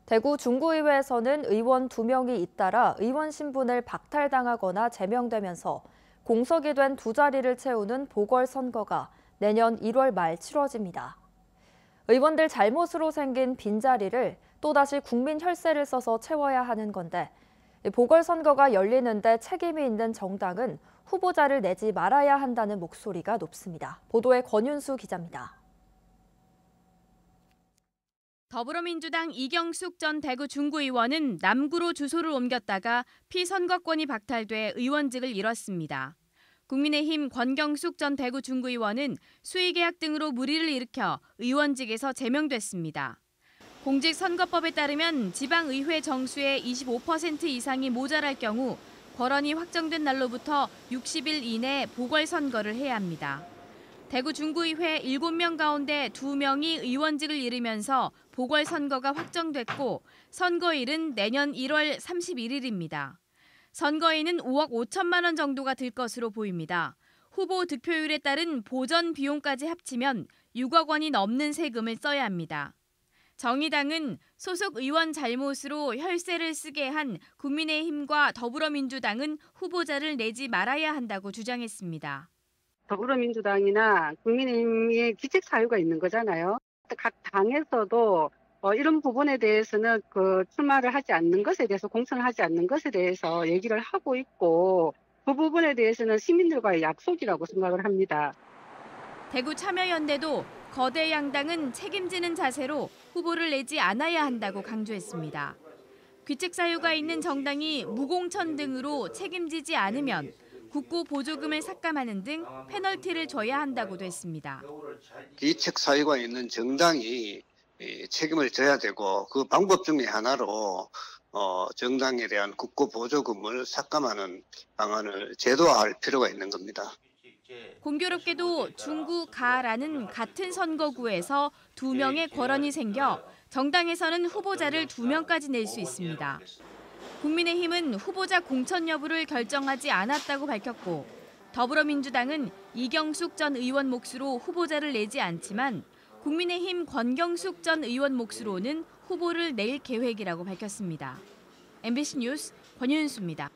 대구 중구의회에서는 의원 2명이 잇따라 의원 신분을 박탈당하거나 제명되면서 공석이 된 두 자리를 채우는 보궐선거가 내년 1월 말 치러집니다. 의원들 잘못으로 생긴 빈자리를 또다시 국민 혈세를 써서 채워야 하는 건데 보궐선거가 열리는데 책임이 있는 정당은 후보자를 내지 말아야 한다는 목소리가 높습니다. 보도에 권윤수 기자입니다. 더불어민주당 이경숙 전 대구 중구의원은 남구로 주소를 옮겼다가 피선거권이 박탈돼 의원직을 잃었습니다. 국민의힘 권경숙 전 대구 중구의원은 수의계약 등으로 물의를 일으켜 의원직에서 제명됐습니다. 공직선거법에 따르면 지방의회 정수의 25% 이상이 모자랄 경우 권한이 확정된 날로부터 60일 이내 보궐선거를 해야 합니다. 대구 중구의회 7명 가운데 2명이 의원직을 잃으면서 보궐선거가 확정됐고 선거일은 내년 1월 31일입니다. 선거에는 5억 5천만 원 정도가 들 것으로 보입니다. 후보 득표율에 따른 보전 비용까지 합치면 6억 원이 넘는 세금을 써야 합니다. 정의당은 소속 의원 잘못으로 혈세를 쓰게 한 국민의힘과 더불어민주당은 후보자를 내지 말아야 한다고 주장했습니다. 더불어민주당이나 국민의힘의 기책 사유가 있는 거잖아요. 각 당에서도 이런 부분에 대해서는 출마를 하지 않는 것에 대해서 공천을 하지 않는 것에 대해서 얘기를 하고 있고 그 부분에 대해서는 시민들과의 약속이라고 생각을 합니다. 대구 참여연대도 거대 양당은 책임지는 자세로 후보를 내지 않아야 한다고 강조했습니다. 귀책 사유가 있는 정당이 무공천 등으로 책임지지 않으면 국고 보조금을 삭감하는 등 페널티를 줘야 한다고도 했습니다. 귀책 사유가 있는 정당이 책임을 져야 되고 그 방법 중에 하나로 정당에 대한 국고 보조금을 삭감하는 방안을 제도화할 필요가 있는 겁니다. 공교롭게도 중구 가라는 같은 선거구에서 2명의 권한이 생겨 정당에서는 후보자를 2명까지 낼 수 있습니다. 국민의힘은 후보자 공천 여부를 결정하지 않았다고 밝혔고 더불어민주당은 이경숙 전 의원 몫으로 후보자를 내지 않지만 국민의힘 권경숙 전 의원 몫으로는 후보를 낼 계획이라고 밝혔습니다. MBC 뉴스 권윤수입니다.